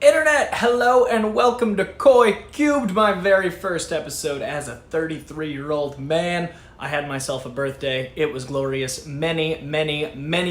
Internet, hello and welcome to Koi Cubed, my very first episode as a 33-year-old man. I had myself a birthday. It was glorious. Many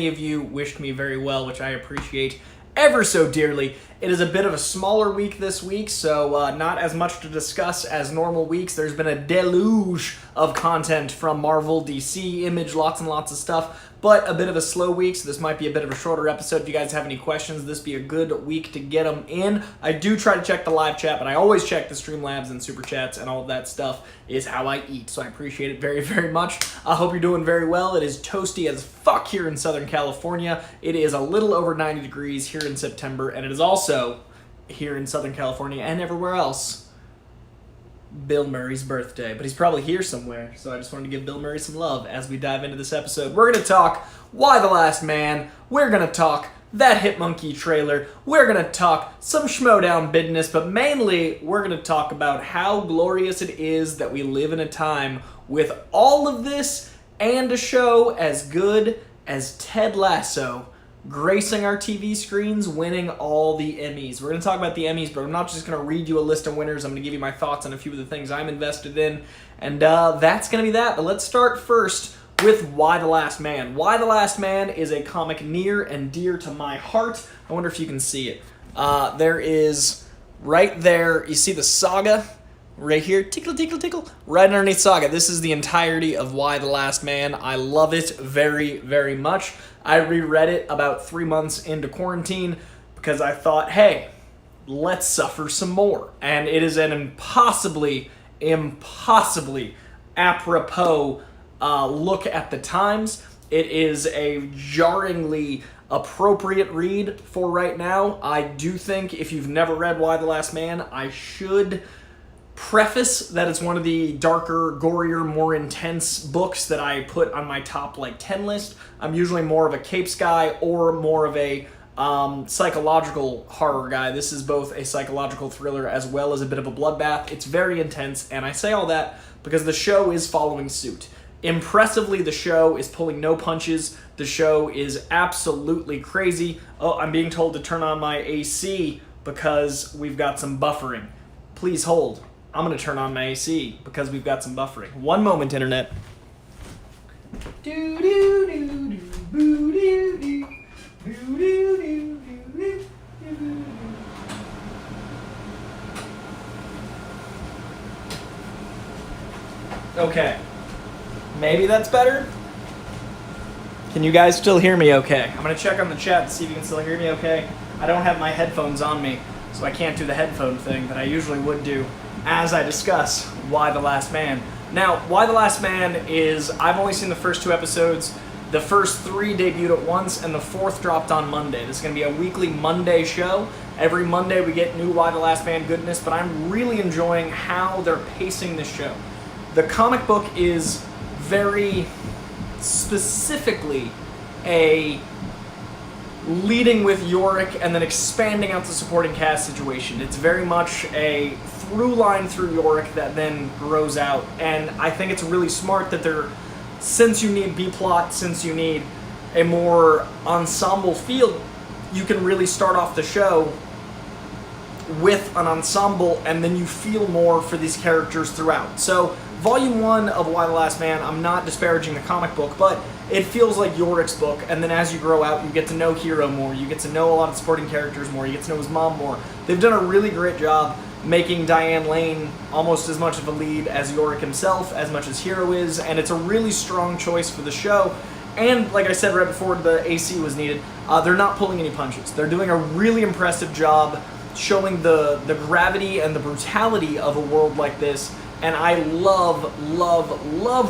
of you wished me very well, which I appreciate ever so dearly. It is a bit of a smaller week this week, so not as much to discuss as normal weeks. There's been a deluge of content from Marvel, DC, Image, lots and lots of stuff, but a bit of a slow week, so this might be a bit of a shorter episode. If you guys have any questions, this be a good week to get them in. I do try to check the live chat, but I always check the Streamlabs and Super Chats, and all of that stuff is how I eat, so I appreciate it very much. I hope you're doing very well. It is toasty as fuck here in Southern California. It is a little over 90 degrees here in September, and it is also here in Southern California and everywhere else Bill Murray's birthday, but he's probably here somewhere, so I just wanted to give Bill Murray some love as we dive into this episode. We're going to talk Y the Last Man, we're going to talk that Hitmonkey trailer, we're going to talk some Schmodown business, but mainly we're going to talk about how glorious it is that we live in a time with all of this and a show as good as Ted Lasso gracing our TV screens, winning all the Emmys. We're going to talk about the Emmys, but I'm not just going to read you a list of winners. I'm going to give you my thoughts on a few of the things I'm invested in, and that's going to be that. But let's start first with Y the Last Man. Y the Last Man is a comic near and dear to my heart. I wonder if you can see it. There is, right there, you see the saga? Right here, tickle, right underneath Saga. This is the entirety of Y the Last Man. I love it very much. I reread it about 3 months into quarantine because I thought, hey, let's suffer some more. And it is an impossibly apropos look at the times. It is a jarringly appropriate read for right now. I do think if you've never read Y the Last Man, I should preface that it's one of the darker, gorier, more intense books that I put on my top 10 list. I'm usually more of a capes guy or more of a psychological horror guy. This is both a psychological thriller as well as a bit of a bloodbath. It's very intense, and I say all that because the show is following suit. Impressively, the show is pulling no punches. The show is absolutely crazy. Oh, I'm being told to turn on my AC because we've got some buffering. Please hold. I'm going to turn on my AC because we've got some buffering. One moment, Internet. Okay. Maybe that's better? Can you guys still hear me okay? I'm going to check on the chat to see if you can still hear me okay. I don't have my headphones on me, so I can't do the headphone thing that I usually would do as I discuss Y the Last Man. Now, Y the Last Man is, I've only seen the first 2 episodes. The first 3 debuted at once, and the 4th dropped on Monday. This is going to be a weekly Monday show. Every Monday we get new Y the Last Man goodness, but I'm really enjoying how they're pacing the show. The comic book is very specifically a leading with Yorick and then expanding out the supporting cast situation. It's very much a through line through Yorick that then grows out, and I think it's really smart that they're, since you need B-plot, since you need a more ensemble feel, you can really start off the show with an ensemble and then you feel more for these characters throughout. So Volume 1 of Y the Last Man, I'm not disparaging the comic book, but it feels like Yorick's book, and then as you grow out, you get to know Hero more, you get to know a lot of supporting characters more, you get to know his mom more. They've done a really great job making Diane Lane almost as much of a lead as Yorick himself, as much as Hero is, and it's a really strong choice for the show. And like I said right before the AC was needed, they're not pulling any punches. They're doing a really impressive job showing the gravity and the brutality of a world like this, and I love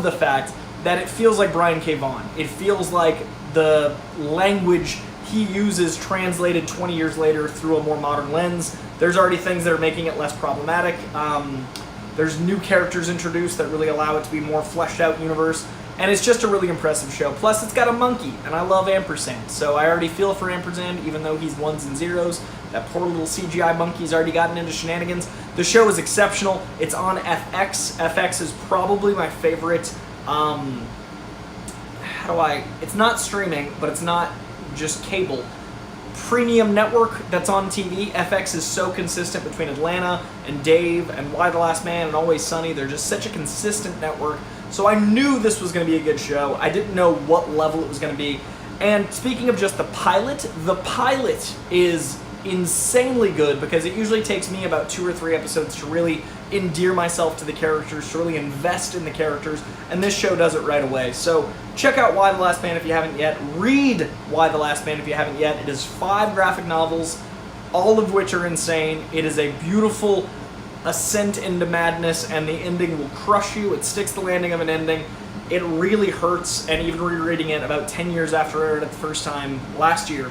the fact that it feels like Brian K. Vaughan. It feels like the language he uses translated 20 years later through a more modern lens. There's already things that are making it less problematic. There's new characters introduced that really allow it to be a more fleshed out universe, and it's just a really impressive show. Plus, it's got a monkey, and I love Ampersand, so I already feel for Ampersand, even though he's ones and zeros. That poor little CGI monkey's already gotten into shenanigans. The show is exceptional. It's on FX. FX is probably my favorite, it's not streaming, but it's not just cable. premium network that's on TV. FX is so consistent between Atlanta and Dave and Why the Last Man and Always Sunny. They're just such a consistent network. So I knew this was going to be a good show. I didn't know what level it was going to be. And speaking of just the pilot is insanely good because it usually takes me about 2 or 3 episodes to really endear myself to the characters, to really invest in the characters, and this show does it right away. So check out Why the Last Man if you haven't yet. Read Why the Last Man if you haven't yet. It is 5 graphic novels, all of which are insane. It is a beautiful ascent into madness, and the ending will crush you. It sticks the landing of an ending. It really hurts, and even rereading it about 10 years after I read it the first time last year,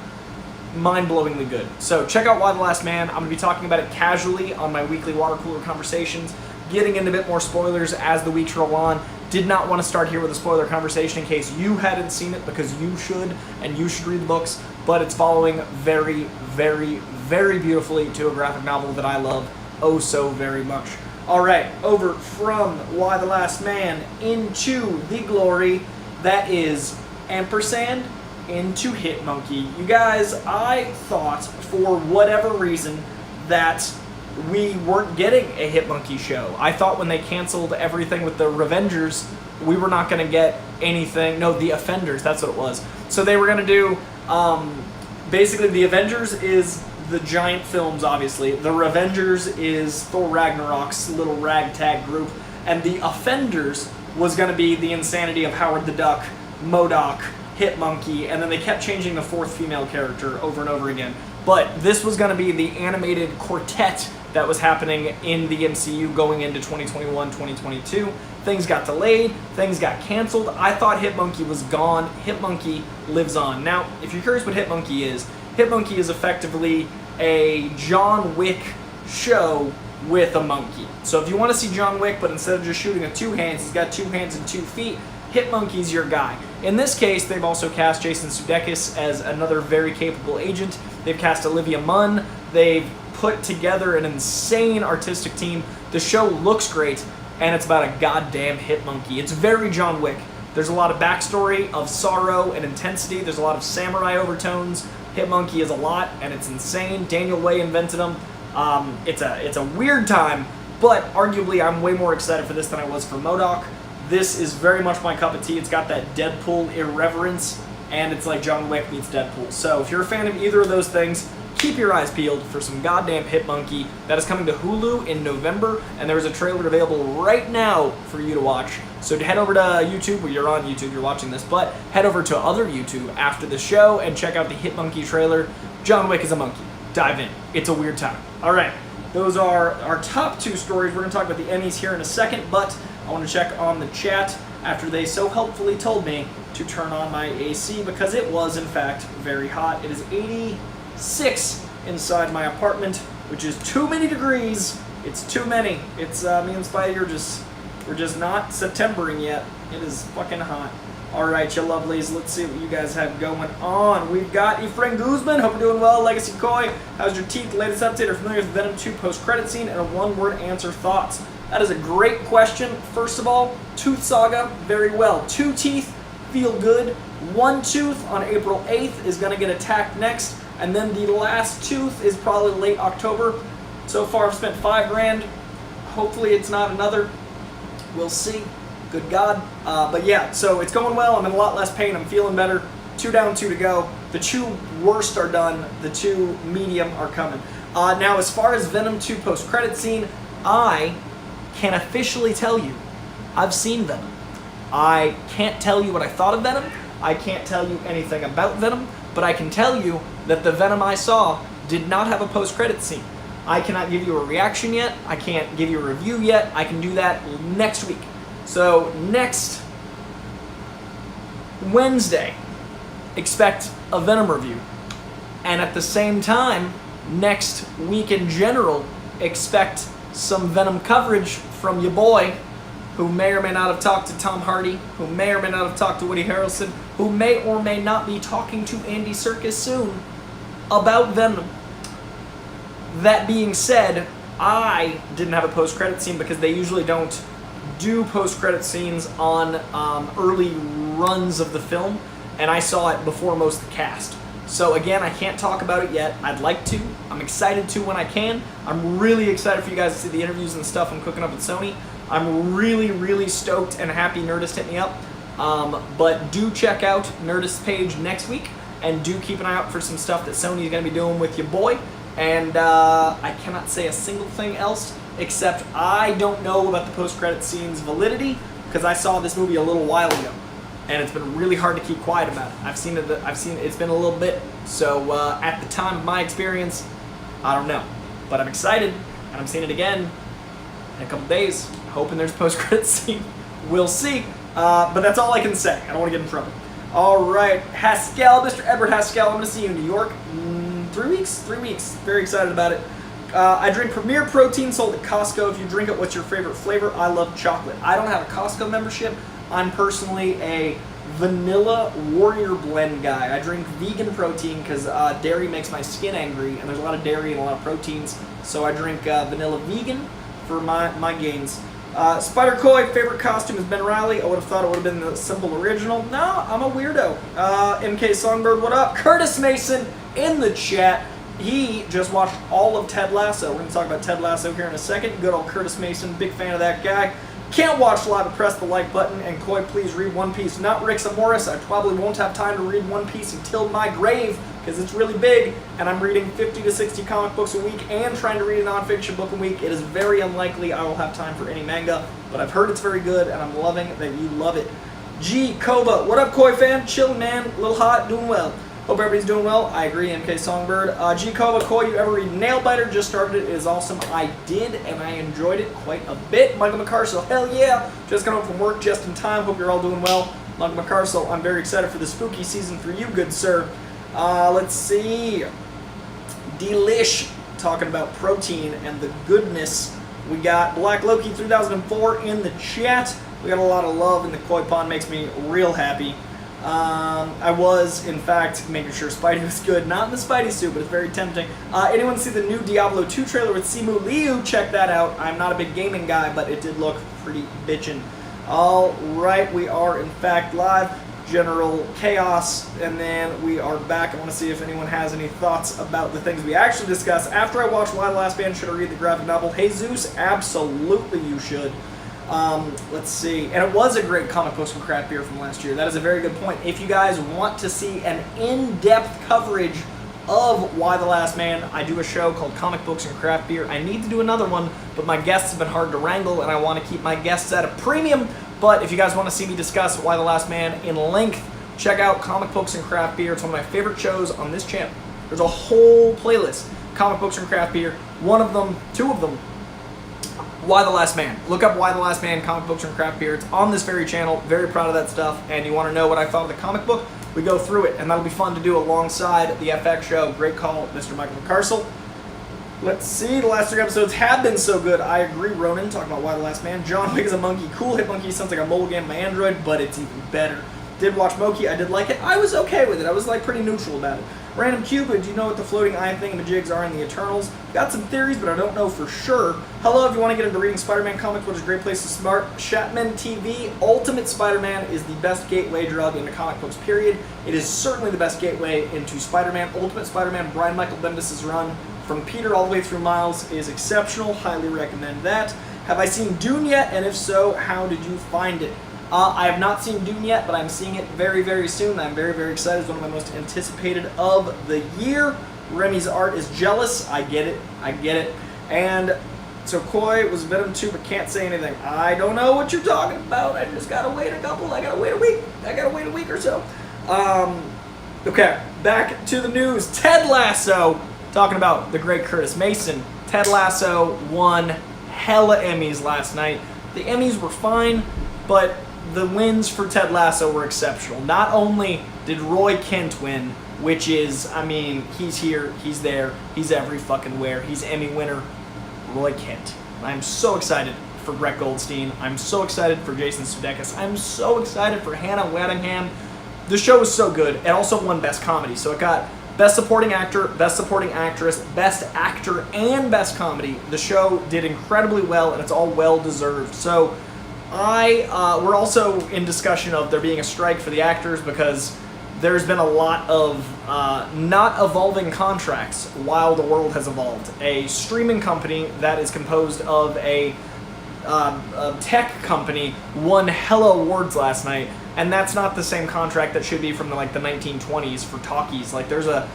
mind-blowingly good. So check out Why the Last Man. I'm going to be talking about it casually on my weekly water cooler conversations, getting into a bit more spoilers as the weeks roll on. Did not want to start here with a spoiler conversation in case you hadn't seen it, because you should, and you should read books, but it's following very, very, very beautifully to a graphic novel that I love oh so very much. Alright, over from Why the Last Man into the glory that is ampersand into Hitmonkey. You guys, I thought for whatever reason that we weren't getting a Hitmonkey show. I thought when they canceled everything with the Revengers, we were not going to get anything. No, the Offenders, that's what it was. So they were going to do, basically the Avengers is the giant films, obviously. The Revengers is Thor Ragnarok's little ragtag group. And the Offenders was going to be the insanity of Howard the Duck, MODOK, Hitmonkey, and then they kept changing the 4th female character over and over again. But this was going to be the animated quartet that was happening in the MCU going into 2021, 2022. Things got delayed, things got canceled. I thought Hitmonkey was gone. Hitmonkey lives on. Now, if you're curious what Hitmonkey is effectively a John Wick show with a monkey. So if you want to see John Wick, but instead of just shooting with 2 hands, he's got 2 hands and 2 feet, Hitmonkey's your guy. In this case, they've also cast Jason Sudeikis as another very capable agent. They've cast Olivia Munn. They've put together an insane artistic team. The show looks great, and it's about a goddamn Hitmonkey. It's very John Wick. There's a lot of backstory of sorrow and intensity. There's a lot of samurai overtones. Hitmonkey is a lot, and it's insane. Daniel Way invented them. It's a weird time, but arguably I'm way more excited for this than I was for MODOK. This is very much my cup of tea. It's got that Deadpool irreverence, and it's like John Wick meets Deadpool. So if you're a fan of either of those things, keep your eyes peeled for some goddamn Hitmonkey. That is coming to Hulu in November, and there's a trailer available right now for you to watch. So head over to YouTube, well, you're on YouTube, you're watching this, but head over to other YouTube after the show and check out the Hitmonkey trailer. John Wick is a monkey. Dive in. It's a weird time. All right, those are our top 2 stories. We're going to talk about the Emmys here in a second, but I want to check on the chat after they so helpfully told me to turn on my AC because it was, in fact, very hot. It is 86 inside my apartment, which is too many degrees. It's too many. It's me and Spidey we're just not Septembering yet. It is fucking hot. Alright, you lovelies, let's see what you guys have going on. We've got Efrain Guzman, hope you're doing well. Legacy Coy, how's your teeth? Latest update, are familiar with Venom 2 post-credit scene, and a 1-word answer thoughts. That is a great question. First of all, Tooth Saga, very well. 2 teeth, feel good. 1 tooth on April 8th is going to get attacked next, and then the last tooth is probably late October. So far I've spent $5 grand. Hopefully it's not another. We'll see. Good God. But yeah, so it's going well. I'm in a lot less pain. I'm feeling better. 2 down, 2 to go. The 2 worst are done. The 2 medium are coming. Now, as far as Venom 2 post-credit scene, I can officially tell you I've seen Venom. I can't tell you what I thought of Venom. I can't tell you anything about Venom, but I can tell you that the Venom I saw did not have a post-credit scene. I cannot give you a reaction yet. I can't give you a review yet. I can do that next week. So next Wednesday, expect a Venom review. And at the same time, next week in general, expect some Venom coverage from your boy, who may or may not have talked to Tom Hardy, who may or may not have talked to Woody Harrelson, who may or may not be talking to Andy Serkis soon about Venom. That being said, I didn't have a post-credit scene because they usually don't do post-credit scenes on early runs of the film, and I saw it before most of the cast. So again, I can't talk about it yet. I'd like to. I'm excited to when I can. I'm really excited for you guys to see the interviews and stuff I'm cooking up with Sony. I'm really, really stoked and happy Nerdist hit me up. But do check out Nerdist's page next week, and do keep an eye out for some stuff that Sony's going to be doing with your boy. And I cannot say a single thing else, except I don't know about the post-credit scene's validity, because I saw this movie a little while ago, and it's been really hard to keep quiet about it. I've seen it. It's been a little bit. So at the time of my experience, I don't know, but I'm excited, and I'm seeing it again in a couple days, hoping there's a post-credit scene. We'll see. But that's all I can say. I don't want to get in trouble. All right, Haskell, Mr. Edward Haskell, I'm going to see you in New York. 3 weeks? 3 weeks. Very excited about it. I drink Premier Protein sold at Costco. If you drink it, what's your favorite flavor? I love chocolate. I don't have a Costco membership. I'm personally a vanilla warrior blend guy. I drink vegan protein because dairy makes my skin angry, and there's a lot of dairy and a lot of proteins. So I drink vanilla vegan for my gains. Spider Coy, favorite costume is Ben Riley. I would have thought it would have been the simple original. No, I'm a weirdo. MK Songbird, what up? Curtis Mason in the chat. He just watched all of Ted Lasso. We're going to talk about Ted Lasso here in a second. Good old Curtis Mason, big fan of that guy. Can't watch live, but press the like button. And Coy, please read One Piece. Not Rick Morris. I probably won't have time to read One Piece until my grave, because it's really big, and I'm reading 50 to 60 comic books a week and trying to read a nonfiction book a week. It is very unlikely I will have time for any manga, but I've heard it's very good, and I'm loving that you love it. G. Koba, what up, Coy fan? Chillin', man. A little hot, doing well. Hope everybody's doing well. I agree, MK Songbird. G. Koba, Coy, you ever read Nailbiter? Just started it. It is awesome. I did, and I enjoyed it quite a bit. Michael McCarcel, hell yeah. Just got home from work just in time. Hope you're all doing well. Michael McCarcel, I'm very excited for the spooky season for you, good sir. Let's see. Delish, talking about protein and the goodness. We got Black Loki 3004 in the chat. We got a lot of love in the Koi Pond, makes me real happy. I was, in fact, making sure Spidey was good. Not in the Spidey suit, but it's very tempting. Anyone see the new Diablo 2 trailer with Simu Liu? Check that out. I'm not a big gaming guy, but it did look pretty bitchin'. All right, we are, in fact, live. General chaos, and then we are back. I want to see if anyone has any thoughts about the things we actually discussed. After I watched Why the Last Man, should I read the graphic novel? Jesus, absolutely you should. Let's see. And it was a great comic books from craft beer from last year. That is a very good point. If you guys want to see an in-depth coverage of Why the Last Man, I do a show called Comic Books and Craft Beer. I need to do another one, but my guests have been hard to wrangle, and I want to keep my guests at a premium. But if you guys want to see me discuss Why the Last Man in length, check out Comic Books and Craft Beer. It's one of my favorite shows on this channel. There's a whole playlist. Comic Books and Craft Beer. One of them, two of them, Why the Last Man. Look up Why the Last Man, Comic Books and Craft Beer. It's on this very channel. Very proud of that stuff. And you want to know what I thought of the comic book? We go through it, and that'll be fun to do alongside the FX show. Great call, Mr. Michael McCarcel. Let's see, the last 3 episodes have been so good. I agree, Ronan, talking about Why the Last Man. John Wick is a monkey. Cool Hit Monkey sounds like a mobile game on my Android, but it's even better. Did watch Moki, I did like it. I was okay with it. I was like pretty neutral about it. Random Cupid, do you know what the floating eye thingamajigs are in the Eternals? Got some theories, but I don't know for sure. Hello, if you want to get into reading Spider-Man comics, what is a great place to start? Shatman TV, Ultimate Spider-Man is the best gateway drug into comic books, period. It is certainly the best gateway into Spider-Man. Ultimate Spider-Man, Brian Michael Bendis' run from Peter all the way through Miles is exceptional. Highly recommend that. Have I seen Dune yet? And if so, how did you find it? I have not seen Dune yet, but I'm seeing it very, very soon. I'm very, very excited. It's one of my most anticipated of the year. Remy's art is jealous. I get it. I get it. And so Coy was Venom 2, but can't say anything. I don't know what you're talking about. I just gotta wait a couple. I gotta wait a week. I gotta wait a week or so. Okay, back to the news. Ted Lasso. Talking about the great Curtis Mason. Ted Lasso won hella Emmys last night. The Emmys were fine, but the wins for Ted Lasso were exceptional. Not only did Roy Kent win, which is, I mean, he's here, he's there, he's every fucking where. He's Emmy winner, Roy Kent. I'm so excited for Brett Goldstein. I'm so excited for Jason Sudeikis. I'm so excited for Hannah Waddingham. The show was so good. It also won Best Comedy. So it got Best Supporting Actor, Best Supporting Actress, Best Actor, and Best Comedy. The show did incredibly well, and it's all well-deserved. So we're also in discussion of there being a strike for the actors because there's been a lot of not evolving contracts while the world has evolved. A streaming company that is composed of a tech company won hella awards last night, and that's not the same contract that should be from the 1920s for talkies. Like there's a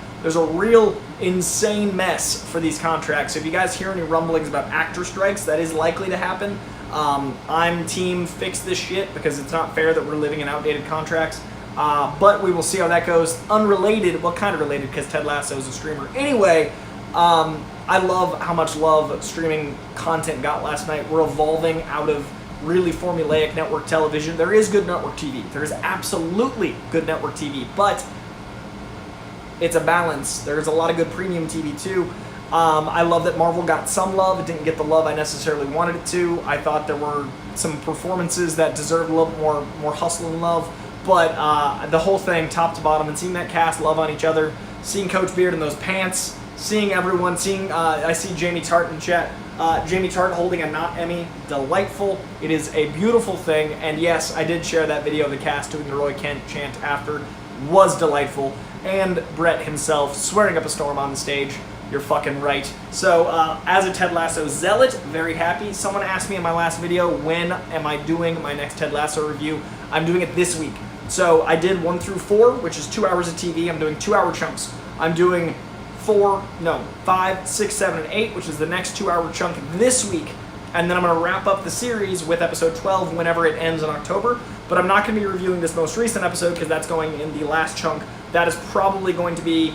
real insane mess for these contracts. So if you guys hear any rumblings about actor strikes, that is likely to happen. I'm team fix this shit because it's not fair that we're living in outdated contracts. But we will see how that goes. Unrelated, well, kind of related because Ted Lasso is a streamer. Anyway, I love how much love streaming content got last night. We're evolving out of really formulaic network television. There is good network TV. There is absolutely good network TV, but it's a balance. There's a lot of good premium TV too. I love that Marvel got some love. It didn't get the love I necessarily wanted it to. I thought there were some performances that deserved a little bit more hustle and love. But the whole thing, top to bottom, and seeing that cast love on each other, seeing Coach Beard in those pants, seeing everyone, I see Jamie Tart in chat. Jamie Tart holding a not Emmy, delightful. It is a beautiful thing, and yes, I did share that video of the cast doing the Roy Kent chant after. Was delightful, and Brett himself swearing up a storm on the stage. You're fucking right. So, as a Ted Lasso zealot, very happy. Someone asked me in my last video, when am I doing my next Ted Lasso review? I'm doing it this week. So I did 1 through 4, which is 2 hours of TV. I'm doing 2-hour chunks. I'm doing 5, 6, 7, and 8, which is the next 2-hour chunk this week. And then I'm going to wrap up the series with episode 12 whenever it ends in October. But I'm not going to be reviewing this most recent episode because that's going in the last chunk. That is probably going to be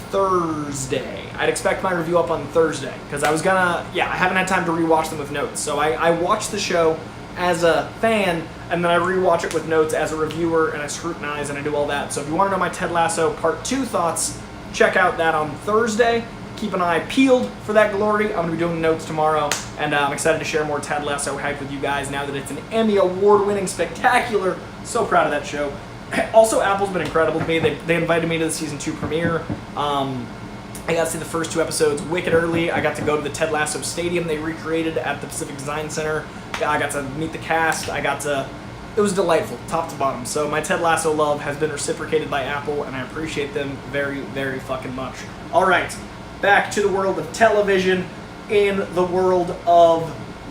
Thursday. I'd expect my review up on Thursday because I haven't had time to rewatch them with notes. So I watched the show as a fan, and then I rewatch it with notes as a reviewer, and I scrutinize and I do all that. So if you want to know my Ted Lasso Part 2 thoughts, check out that on Thursday. Keep an eye peeled for that glory. I'm going to be doing notes tomorrow, and I'm excited to share more Ted Lasso hype with you guys now that it's an Emmy award-winning spectacular. So proud of that show. Also, Apple's been incredible to me. They invited me to the season 2 premiere. I got to see the first 2 episodes wicked early. I got to go to the Ted Lasso Stadium they recreated at the Pacific Design Center. I got to meet the cast. It was delightful, top to bottom. So my Ted Lasso love has been reciprocated by Apple, and I appreciate them very, very fucking much. All right, back to the world of television, in the world of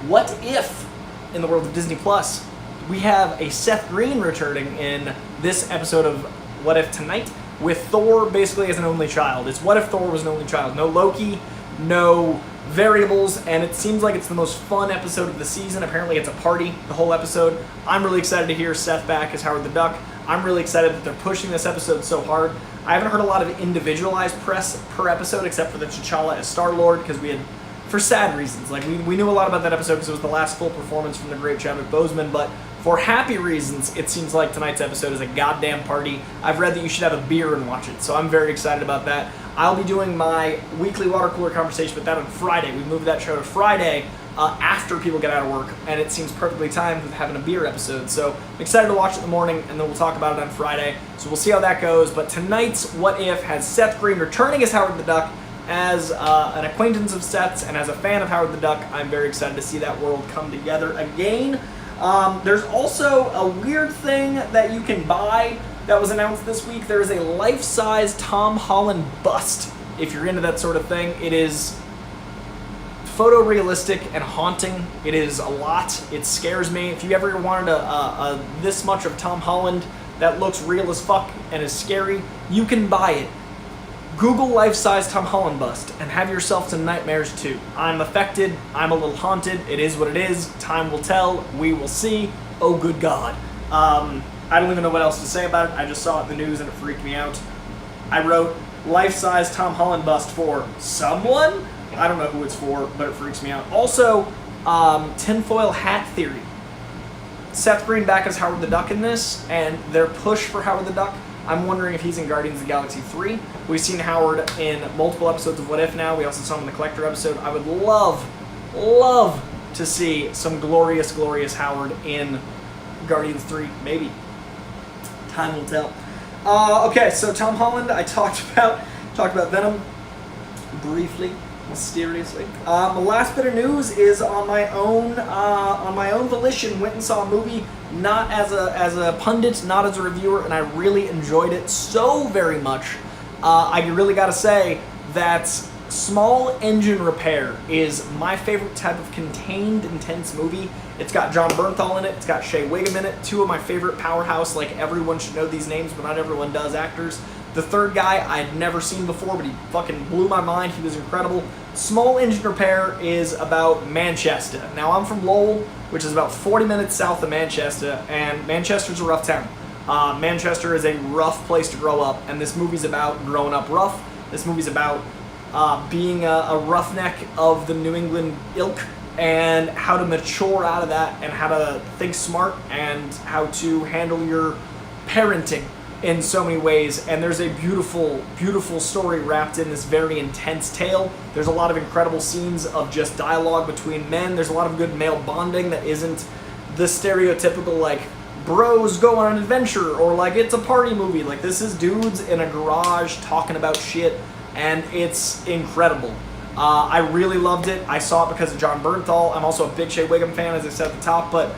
What If, in the world of Disney Plus. We have a Seth Green returning in this episode of What If Tonight, with Thor basically as an only child. It's what if Thor was an only child. No Loki, no variables, and it seems like it's the most fun episode of the season. Apparently it's a party, the whole episode. I'm really excited to hear Seth back as Howard the Duck. I'm really excited that they're pushing this episode so hard. I haven't heard a lot of individualized press per episode except for the T'Challa as Star-Lord, because we had, for sad reasons, like we knew a lot about that episode because it was the last full performance from the great Chadwick Boseman, but for happy reasons, it seems like tonight's episode is a goddamn party. I've read that you should have a beer and watch it, so I'm very excited about that. I'll be doing my weekly water cooler conversation with that on Friday. We moved that show to Friday after people get out of work, and it seems perfectly timed with having a beer episode. So I'm excited to watch it in the morning, and then we'll talk about it on Friday. So we'll see how that goes. But tonight's What If has Seth Green returning as Howard the Duck. As an acquaintance of Seth's and as a fan of Howard the Duck, I'm very excited to see that world come together again. There's also a weird thing that you can buy that was announced this week. There is a life-size Tom Holland bust. If you're into that sort of thing, it is photorealistic and haunting. It is a lot. It scares me. If you ever wanted a this much of Tom Holland that looks real as fuck and is scary, you can buy it. Google life-size Tom Holland bust and have yourself some nightmares too. I'm affected. I'm a little haunted. It is what it is. Time will tell. We will see. Oh, good God. I don't even know what else to say about it. I just saw it in the news and it freaked me out. I wrote life-size Tom Holland bust for someone. I don't know who it's for, but it freaks me out. Also, tinfoil hat theory. Seth Green back as Howard the Duck in this, and their push for Howard the Duck. I'm wondering if he's in Guardians of the Galaxy 3. We've seen Howard in multiple episodes of What If now. We also saw him in the Collector episode. I would love to see some glorious, glorious Howard in Guardians 3. Maybe. Time will tell. Okay, so Tom Holland, I talked about Venom briefly. Mysteriously. The last bit of news is on my own volition. Went and saw a movie, not as a pundit, not as a reviewer, and I really enjoyed it so very much. I really got to say that Small Engine Repair is my favorite type of contained, intense movie. It's got Jon Bernthal in it. It's got Shea Whigham in it. Two of my favorite powerhouse, like everyone should know these names, but not everyone does, actors. The third guy I'd never seen before, but he fucking blew my mind. He was incredible. Small Engine Repair is about Manchester. Now, I'm from Lowell, which is about 40 minutes south of Manchester, and Manchester's a rough town. Manchester is a rough place to grow up, and this movie's about growing up rough. This movie's about being a roughneck of the New England ilk, and how to mature out of that, and how to think smart, and how to handle your parenting in so many ways. And there's a beautiful, beautiful story wrapped in this very intense tale. There's a lot of incredible scenes of just dialogue between men. There's a lot of good male bonding that isn't the stereotypical, like, bros go on an adventure, or like it's a party movie. Like, this is dudes in a garage talking about shit, and it's incredible. I really loved it. I saw it because of Jon Bernthal. I'm also a big Shea Whigham fan, as I said at the top, but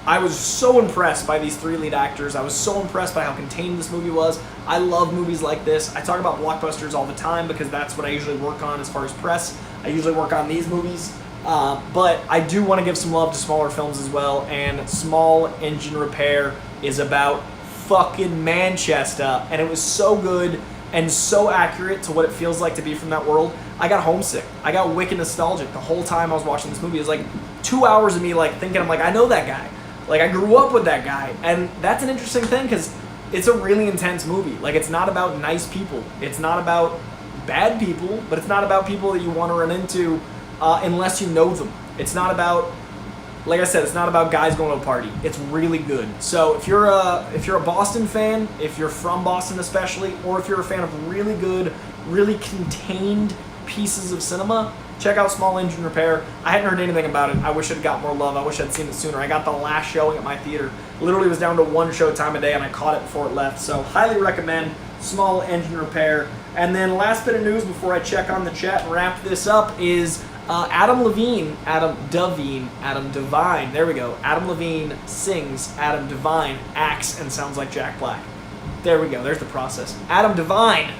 I was so impressed by these three lead actors. I was so impressed by how contained this movie was. I love movies like this. I talk about blockbusters all the time because that's what I usually work on as far as press. I usually work on these movies. But I do want to give some love to smaller films as well, and Small Engine Repair is about fucking Manchester, and it was so good and so accurate to what it feels like to be from that world. I got homesick. I got wicked nostalgic the whole time I was watching this movie. It was like 2 hours of me like thinking, I'm like, I know that guy. Like, I grew up with that guy. And that's an interesting thing because it's a really intense movie. Like, it's not about nice people. It's not about bad people, but it's not about people that you want to run into unless you know them. It's not about, like I said, it's not about guys going to a party. It's really good. So if you're a Boston fan, if you're from Boston especially, or if you're a fan of really good, really contained pieces of cinema, check out Small Engine Repair. I hadn't heard anything about it. I wish it had got more love. I wish I'd seen it sooner. I got the last showing at my theater. Literally was down to one show time a day, and I caught it before it left. So highly recommend Small Engine Repair. And then last bit of news before I check on the chat and wrap this up is Adam Devine, there we go. Adam Levine sings, Adam Devine acts and sounds like Jack Black. There we go, there's the process. Adam Devine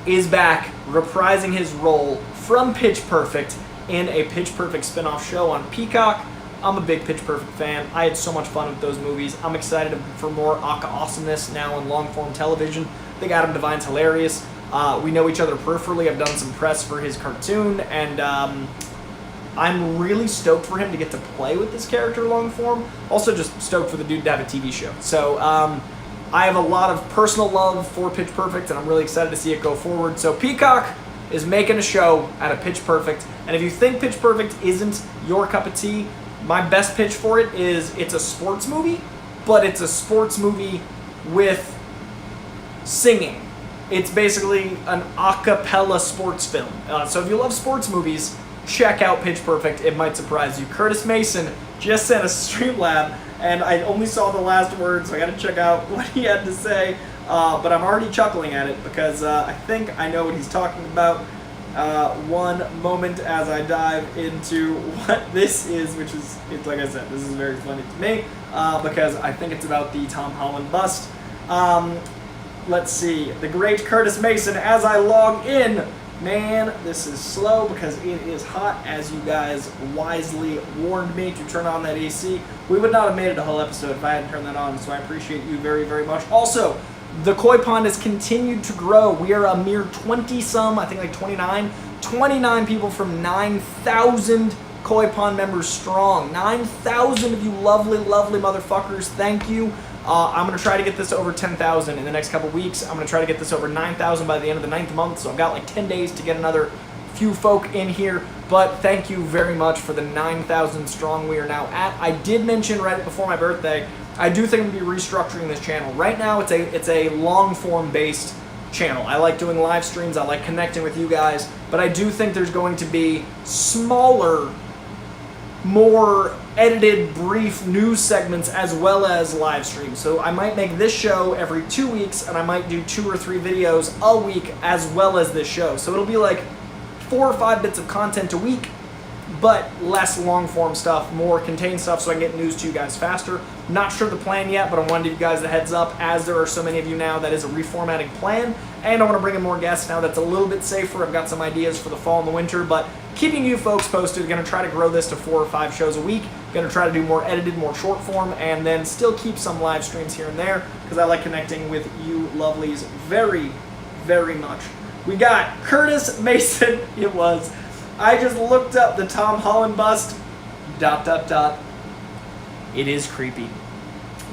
is back reprising his role from Pitch Perfect in a Pitch Perfect spin-off show on Peacock. I'm a big Pitch Perfect fan. I had so much fun with those movies. I'm excited for more Aka awesomeness now in long-form television. I think Adam Devine's hilarious. We know each other peripherally. I've done some press for his cartoon, and I'm really stoked for him to get to play with this character long form. Also just stoked for the dude to have a TV show. So I have a lot of personal love for Pitch Perfect, and I'm really excited to see it go forward. So Peacock is making a show out of Pitch Perfect, and if you think Pitch Perfect isn't your cup of tea, my best pitch for it is it's a sports movie, but it's a sports movie with singing. It's basically an a cappella sports film. So if you love sports movies, check out Pitch Perfect. It might surprise you. Curtis Mason just sent a Streamlab, and I only saw the last word, so I gotta check out what he had to say. But I'm already chuckling at it because I think I know what he's talking about. One moment as I dive into what this is, which is, it's like I said, this is very funny to me because I think it's about the Tom Holland bust. Let's see, the great Curtis Mason, as I log in. Man, this is slow because it is hot, as you guys wisely warned me to turn on that AC. We would not have made it a whole episode if I hadn't turned that on, so I appreciate you very, very much. Also, the koi pond has continued to grow. We are a mere 20-some, I think like 29 people from 9,000 koi pond members strong. 9,000 of you lovely, lovely motherfuckers. Thank you. I'm going to try to get this over 10,000 in the next couple weeks. I'm going to try to get this over 9,000 by the end of the 9th month, so I've got like 10 days to get another few folk in here. But thank you very much for the 9,000 strong we are now at. I did mention right before my birthday, I do think I'm going to be restructuring this channel. Right now, it's a long-form based channel. I like doing live streams. I like connecting with you guys. But I do think there's going to be smaller, more edited, brief news segments as well as live streams. So I might make this show every 2 weeks, and I might do 2 or 3 videos a week as well as this show. So it'll be like 4 or 5 bits of content a week, but less long-form stuff, more contained stuff so I can get news to you guys faster. Not sure the plan yet, but I wanted to give you guys the heads up, as there are so many of you now, that is a reformatting plan, and I want to bring in more guests now that's a little bit safer. I've got some ideas for the fall and the winter, but keeping you folks posted. Going to try to grow this to 4 or 5 shows a week. Going to try to do more edited, more short form, and then still keep some live streams here and there, because I like connecting with you lovelies very, very much. We got Curtis Mason. It was... I just looked up the Tom Holland bust. ... It is creepy.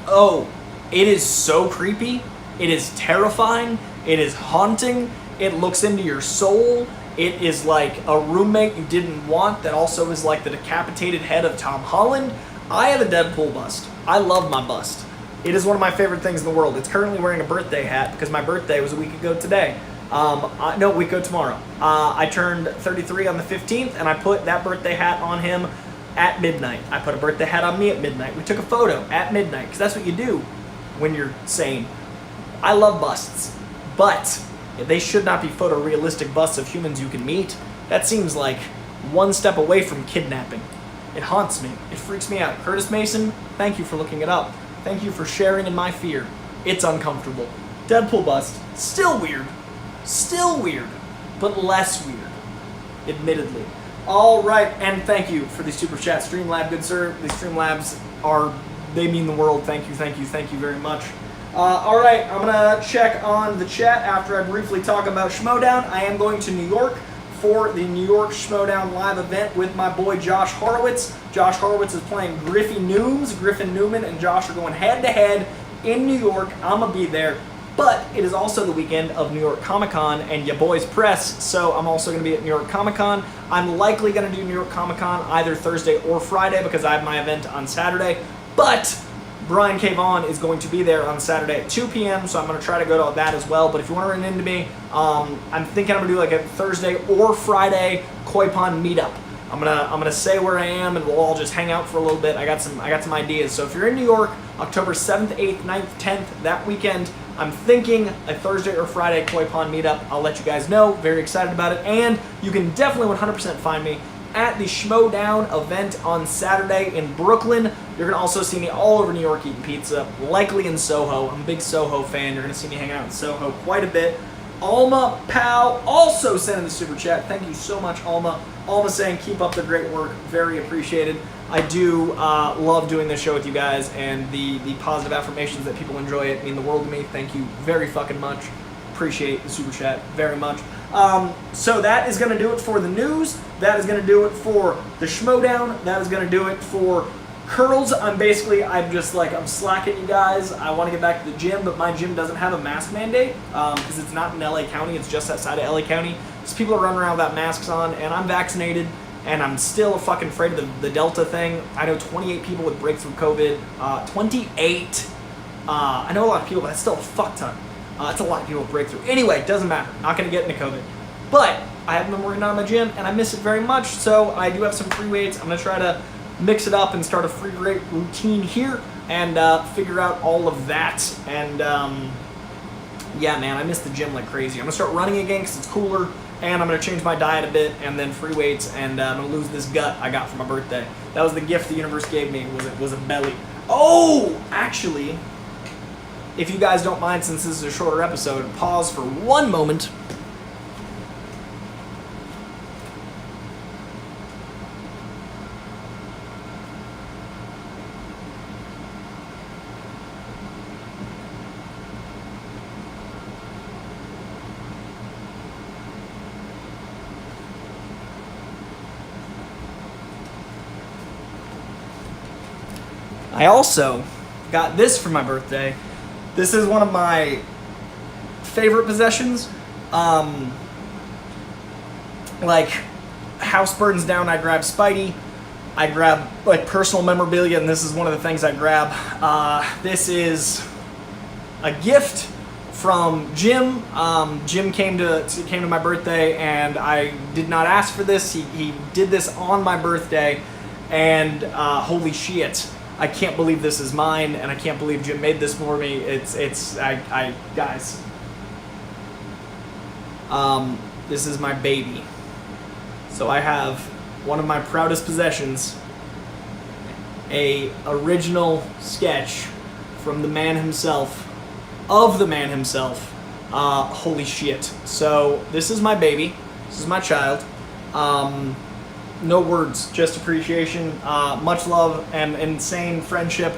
Oh, it is so creepy. It is terrifying. It is haunting. It looks into your soul. It is like a roommate you didn't want that also is like the decapitated head of Tom Holland. I have a Deadpool bust. I love my bust. It is one of my favorite things in the world. It's currently wearing a birthday hat because my birthday was a week ago today. No, a week ago tomorrow. I turned 33 on the 15th, and I put that birthday hat on him at midnight. I put a birthday hat on me at midnight. We took a photo at midnight, because that's what you do when you're sane. I love busts, but they should not be photorealistic busts of humans you can meet. That seems like one step away from kidnapping. It haunts me. It freaks me out. Curtis Mason, thank you for looking it up. Thank you for sharing in my fear. It's uncomfortable. Deadpool bust, still weird. Still weird, but less weird, admittedly. All right, and thank you for the super chat, Streamlab, good sir. The Streamlabs they mean the world. Thank you, thank you, thank you very much. All right, I'm gonna check on the chat after I briefly talk about Schmodown. I am going to New York for the New York Schmodown live event with my boy Josh Horowitz. Josh Horowitz is playing Griffin Newman and Josh are going head to head in New York. I'm gonna be there. But it is also the weekend of New York Comic Con and ya boys press, so I'm also going to be at New York Comic Con. I'm likely going to do New York Comic Con either Thursday or Friday because I have my event on Saturday. But Brian K. Vaughan is going to be there on Saturday at 2 p.m., so I'm going to try to go to that as well. But if you want to run into me, I'm thinking I'm going to do like a Thursday or Friday Koi Pond meetup. I'm gonna say where I am, and we'll all just hang out for a little bit. I got some ideas. So if you're in New York, October 7th, 8th, 9th, 10th, that weekend, I'm thinking a Thursday or Friday Koi Pond meetup. I'll let you guys know. Very excited about it. And you can definitely 100% find me at the Schmodown event on Saturday in Brooklyn. You're gonna also see me all over New York eating pizza, likely in Soho. I'm a big Soho fan. You're gonna see me hanging out in Soho quite a bit. Alma Pal also sent in the super chat. Thank you so much, Alma. Alma saying, keep up the great work. Very appreciated. I do love doing this show with you guys, and the positive affirmations that people enjoy it mean the world to me. Thank you very fucking much. Appreciate the super chat very much. So that is going to do it for the news. That is going to do it for the Schmodown. That is going to do it for Curls. I'm slacking, you guys. I want to get back to the gym, but my gym doesn't have a mask mandate because it's not in LA County. It's just outside of LA County. So people are running around without masks on, and I'm vaccinated, and I'm still fucking afraid of the Delta thing. I know 28 people with breakthrough COVID. 28. I know a lot of people, but that's still a fuck ton. It's a lot of people with breakthrough. Anyway, doesn't matter. Not going to get into COVID. But I haven't been working on my gym, and I miss it very much, so I do have some free weights. I'm going to try to mix it up and start a free weight routine here and figure out all of that. And yeah, man, I miss the gym like crazy. I'm going to start running again because it's cooler, and I'm going to change my diet a bit, and then free weights, and I'm going to lose this gut I got for my birthday. That was the gift the universe gave me, was a belly. Oh, actually, if you guys don't mind, since this is a shorter episode, pause for one moment. I also got this for my birthday. This is one of my favorite possessions. Like, house burns down, I grab Spidey. I grab like personal memorabilia, and this is one of the things I grab. This is a gift from Jim. Jim came to my birthday, and I did not ask for this. He did this on my birthday, and holy shit. I can't believe this is mine, and I can't believe Jim made this for me. Guys. This is my baby. So I have one of my proudest possessions, a original sketch from the man himself, of the man himself. Holy shit. So this is my baby. This is my child. No words, just appreciation. Much love and insane friendship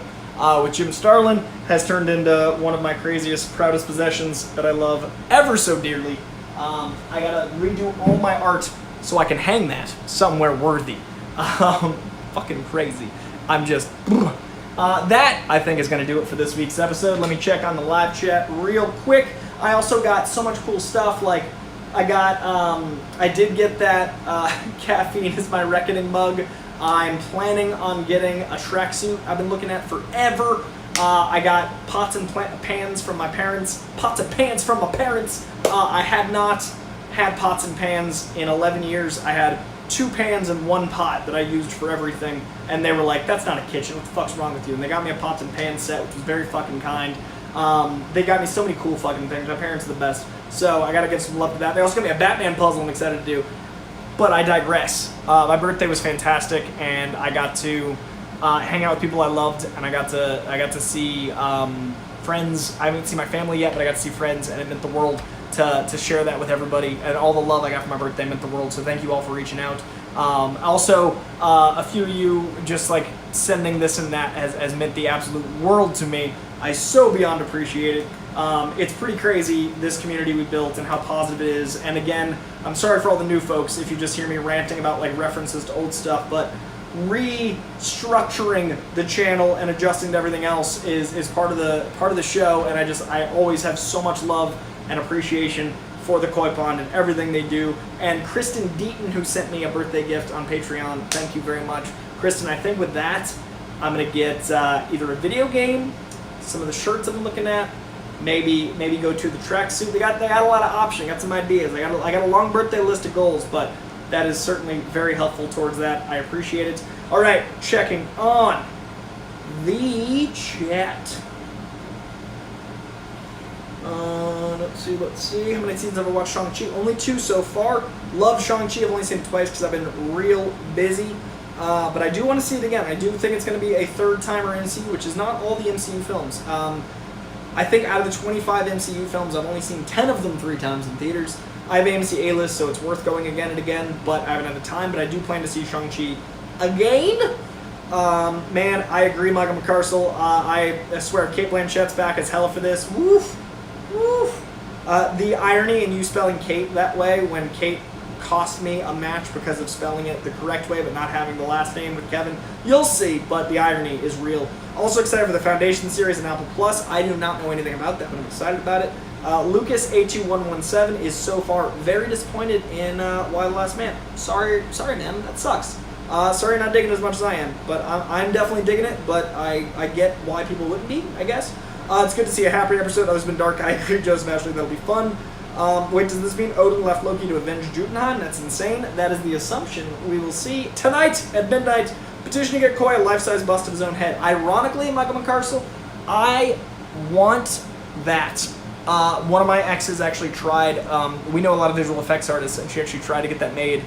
with Jim Starlin has turned into one of my craziest, proudest possessions that I love ever so dearly. I gotta redo all my art so I can hang that somewhere worthy. Fucking crazy. I'm just... that, I think, is going to do it for this week's episode. Let me check on the live chat real quick. I also got so much cool stuff, like I did get that Caffeine is My Reckoning mug. I'm planning on getting a Shrek suit I've been looking at forever. I got pots and pans from my parents. Pots and pans from my parents. I had not had pots and pans in 11 years. I had 2 pans and 1 pot that I used for everything, and they were like, that's not a kitchen, what the fuck's wrong with you? And they got me a pots and pans set, which was very fucking kind. They got me so many cool fucking things. My parents are the best, so I gotta give some love to that. They also got me a Batman puzzle I'm excited to do, but I digress. My birthday was fantastic, and I got to hang out with people I loved, and I got to see friends. I haven't seen my family yet, but I got to see friends, and it meant the world to share that with everybody, and all the love I got for my birthday meant the world, so thank you all for reaching out. Also, a few of you just like sending this and that has meant the absolute world to me. I so beyond appreciate it. It's pretty crazy, this community we built and how positive it is, and again, I'm sorry for all the new folks if you just hear me ranting about like references to old stuff, but restructuring the channel and adjusting to everything else is part of the show, and I always have so much love and appreciation for the Koi Pond and everything they do. And Kristen Deaton, who sent me a birthday gift on Patreon, thank you very much. Kristen, I think with that, I'm going to get either a video game, some of the shirts I've been looking at, maybe go to the tracksuit. They got a lot of options, got some ideas. I got a long birthday list of goals, but that is certainly very helpful towards that. I appreciate it. All right, checking on the chat. Let's see. How many seasons have I watched Shang-Chi? Only 2 so far. Love Shang-Chi. I've only seen it twice because I've been real busy. But I do want to see it again. I do think it's going to be a third-timer MCU, which is not all the MCU films. I think out of the 25 MCU films, I've only seen 10 of them 3 times in theaters. I have AMC A-list, so it's worth going again and again, but I haven't had the time. But I do plan to see Shang-Chi again. Man, I agree, Michael McCarcel. I swear, Kate Blanchett's back as hella for this. Woof. Woof. The irony in you spelling Kate that way when Kate cost me a match because of spelling it the correct way but not having the last name with Kevin, you'll see, but the irony is real. Also excited for the Foundation series on Apple Plus. I do not know anything about that, but I'm excited about it. Lucas A2117 is so far very disappointed in Why the Last Man. Sorry, man, that sucks. Sorry you're not digging it as much as I am, but I'm definitely digging it, but I get why people wouldn't be, I guess. It's good to see a happy episode. Others been dark. I agree, Joseph Ashley. That'll be fun. Wait, does this mean Odin left Loki to avenge Jotunheim? That's insane. That is the assumption. We will see tonight at midnight. Petition to get Koi a life-size bust of his own head. Ironically, Michael McCarcel, I want that. One of my exes actually tried. We know a lot of visual effects artists, and she actually tried to get that made.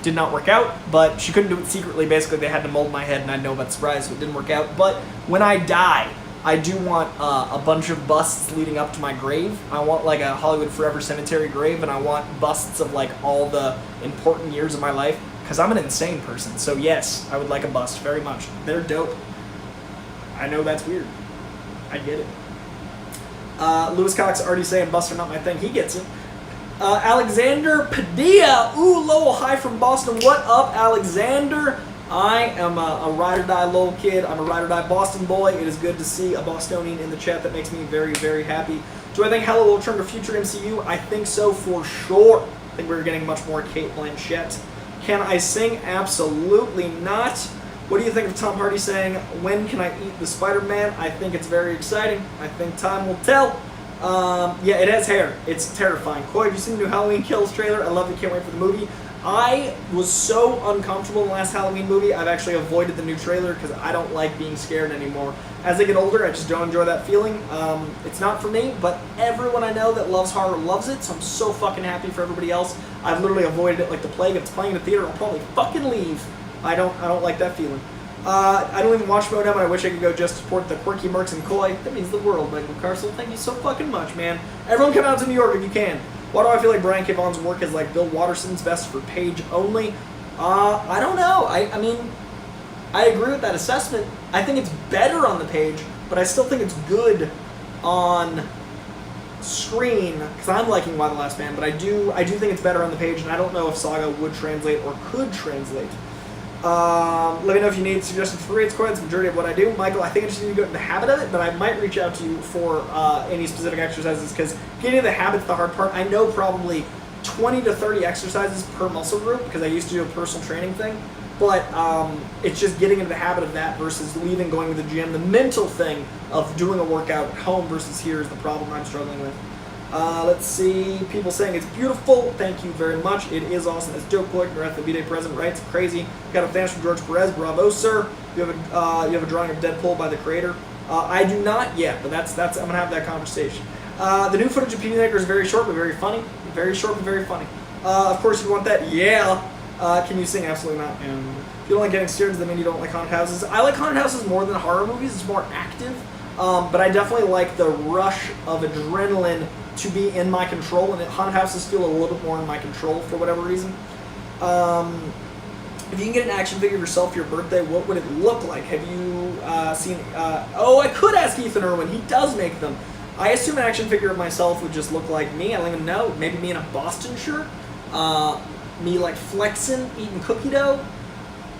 Did not work out, but she couldn't do it secretly. Basically, they had to mold my head, and I know about the surprise, so it didn't work out. But when I die, I do want a bunch of busts leading up to my grave. I want like a Hollywood Forever Cemetery grave, and I want busts of like all the important years of my life, because I'm an insane person. So yes, I would like a bust very much. They're dope. I know that's weird. I get it. Lewis Cox already saying busts are not my thing. He gets it. Alexander Padilla. Ooh, Lowell, hi from Boston. What up, Alexander? I am a ride-or-die Lowell kid. I'm a ride-or-die Boston boy. It is good to see a Bostonian in the chat. That makes me very, very happy. Do I think Hella will return to future MCU? I think so for sure. I think we're getting much more Kate Blanchett. Can I sing? Absolutely not. What do you think of Tom Hardy saying, when can I eat the Spider-Man? I think it's very exciting. I think time will tell. Yeah, it has hair. It's terrifying. Coy, have you seen the new Halloween Kills trailer? I love it. Can't wait for the movie. I was so uncomfortable in the last Halloween movie, I've actually avoided the new trailer because I don't like being scared anymore. As I get older, I just don't enjoy that feeling. It's not for me, but everyone I know that loves horror loves it, so I'm so fucking happy for everybody else. I've literally avoided it like the plague. If it's playing in the theater, I'll probably fucking leave. I don't like that feeling. I don't even watch Schmodown, but I wish I could go just to support the quirky Mercs and Coy. That means the world, Michael Carcel. Thank you so fucking much, man. Everyone come out to New York if you can. Why do I feel like Brian K. Vaughan's work is like Bill Watterson's best for page only? I don't know. I mean, I agree with that assessment. I think it's better on the page, but I still think it's good on screen, because I'm liking Why the Last Man, but I do think it's better on the page, and I don't know if Saga would translate or could translate. Let me know if you need suggestions for reads, Coy. It's the majority of what I do. Michael, I think I just need to get in the habit of it, but I might reach out to you for any specific exercises, because getting in the habit's the hard part. I know probably 20 to 30 exercises per muscle group, because I used to do a personal training thing, but it's just getting into the habit of that versus leaving, going to the gym. The mental thing of doing a workout at home versus here is the problem I'm struggling with. Let's see, people saying it's beautiful. Thank you very much. It is awesome. It's dope. You're at the B-Day present, right? It's crazy. Got a thanks from George Perez. Bravo, sir. You have a drawing of Deadpool by the creator. I do not yet, but that's I'm gonna have that conversation. The new footage of Peacemaker is very short but very funny. Very short but very funny. Of course you want that. Yeah. Can you sing? Absolutely not. And if you don't like getting scared, does that mean you don't like haunted houses? I like haunted houses more than horror movies. It's more active. But I definitely like the rush of adrenaline to be in my control, and haunted houses feel a little bit more in my control for whatever reason. If you can get an action figure of yourself for your birthday, what would it look like? Have you seen... oh, I could ask Ethan Irwin. He does make them. I assume an action figure of myself would just look like me. I don't even know. Maybe me in a Boston shirt? Me like flexing, eating cookie dough?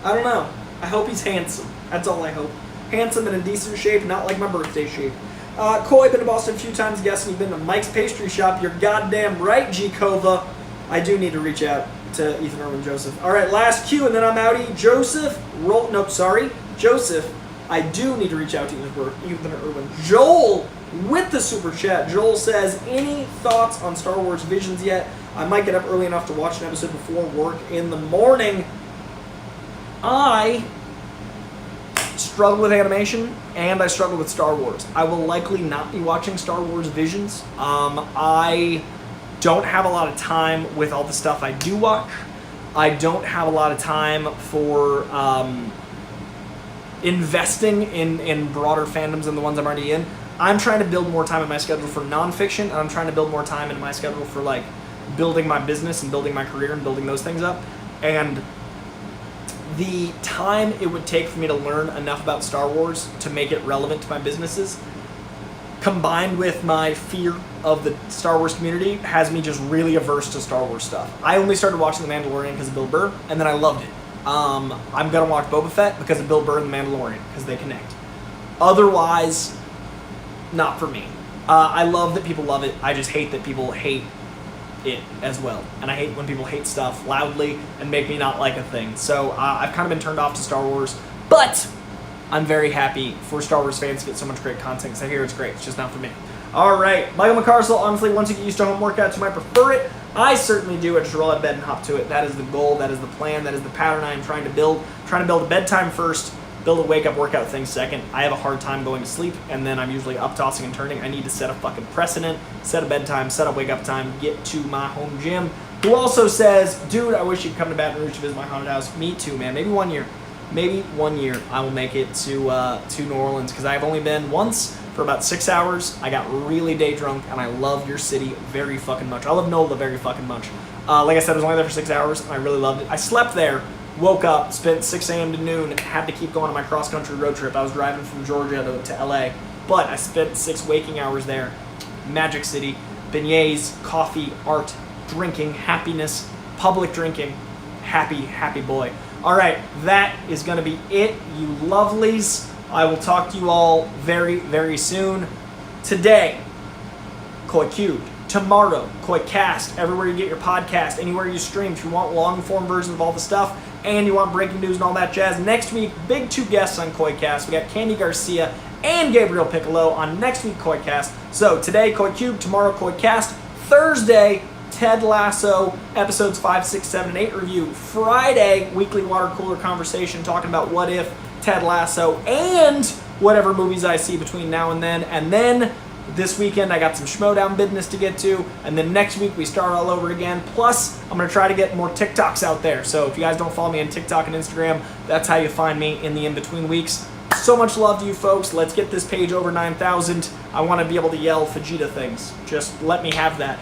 I don't know. I hope he's handsome. That's all I hope. Handsome and in decent shape, not like my birthday shape. Coy, been to Boston a few times, guessing you've been to Mike's Pastry Shop. You're goddamn right, G. Kova. I do need to reach out to Ethan Irwin Joseph. All right, last cue, and then I'm outie. Joseph, I do need to reach out to Ethan Irwin. Joel, with the super chat. Joel says, any thoughts on Star Wars Visions yet? I might get up early enough to watch an episode before work in the morning. I struggle with animation, and I struggle with Star Wars. I will likely not be watching Star Wars Visions. I don't have a lot of time with all the stuff I do watch. I don't have a lot of time for investing in broader fandoms than the ones I'm already in. I'm trying to build more time in my schedule for nonfiction, and I'm trying to build more time in my schedule for like building my business and building my career and building those things up. And the time it would take for me to learn enough about Star Wars to make it relevant to my businesses, combined with my fear of the Star Wars community, has me just really averse to Star Wars stuff. I only started watching The Mandalorian because of Bill Burr, and then I loved it. I'm going to watch Boba Fett because of Bill Burr and The Mandalorian, because they connect. Otherwise, not for me. I love that people love it. I just hate that people hate it as well. And I hate when people hate stuff loudly and make me not like a thing. So I've kind of been turned off to Star Wars, but I'm very happy for Star Wars fans to get so much great content, because I hear it's great. It's just not for me. All right, Michael McCarsel, honestly, once you get used to home workouts, you might prefer it. I certainly do. I just roll out of bed and hop to it. That is the goal. That is the plan. That is the pattern I am trying to build. Trying to build a bedtime first, build a wake-up workout thing second. I have a hard time going to sleep, and then I'm usually up tossing and turning. I need to set a fucking precedent, set a bedtime, set a wake-up time, get to my home gym. Who also says, dude, I wish you'd come to Baton Rouge to visit my haunted house. Me too, man. Maybe 1 year. Maybe 1 year I will make it to New Orleans, because I've only been once for about 6 hours. I got really day drunk, and I love your city very fucking much. I love NOLA very fucking much. Like I said, I was only there for 6 hours, and I really loved it. I slept there, woke up, spent 6 a.m. to noon, and had to keep going on my cross-country road trip. I was driving from Georgia to LA, but I spent 6 waking hours there. Magic City, beignets, coffee, art, drinking, happiness, public drinking. Happy, happy boy. All right, that is going to be it, you lovelies. I will talk to you all very, very soon. Today, Coy Cubed. Tomorrow, Coy Cast. Everywhere you get your podcast, anywhere you stream. If you want long-form versions of all the stuff, and you want breaking news and all that jazz. Next week, big 2 guests on Coy Cast. We got Candy Garcia and Gabriel Piccolo on next week Coycast. So today, Coy Cube, tomorrow, Coycast. Thursday, Ted Lasso, episodes 5, 6, 7, and 8 review. Friday, weekly water cooler conversation talking about What If, Ted Lasso, and whatever movies I see between now and then. And then this weekend, I got some Schmodown business to get to. And then next week, we start all over again. Plus, I'm going to try to get more TikToks out there. So if you guys don't follow me on TikTok and Instagram, that's how you find me in the in-between weeks. So much love to you folks. Let's get this page over 9,000. I want to be able to yell Vegeta things. Just let me have that.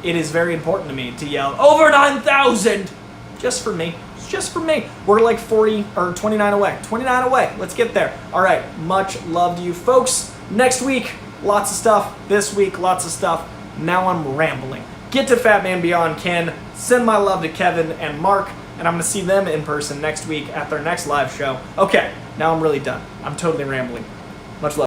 It is very important to me to yell over 9,000 just for me. Just for me. We're like 40 or 29 away. 29 away. Let's get there. All right. Much love to you folks. Next week, lots of stuff. This week, lots of stuff. Now I'm rambling. Get to Fat Man Beyond Ken. Send my love to Kevin and Mark. And I'm going to see them in person next week at their next live show. Okay. Now I'm really done. I'm totally rambling. Much love.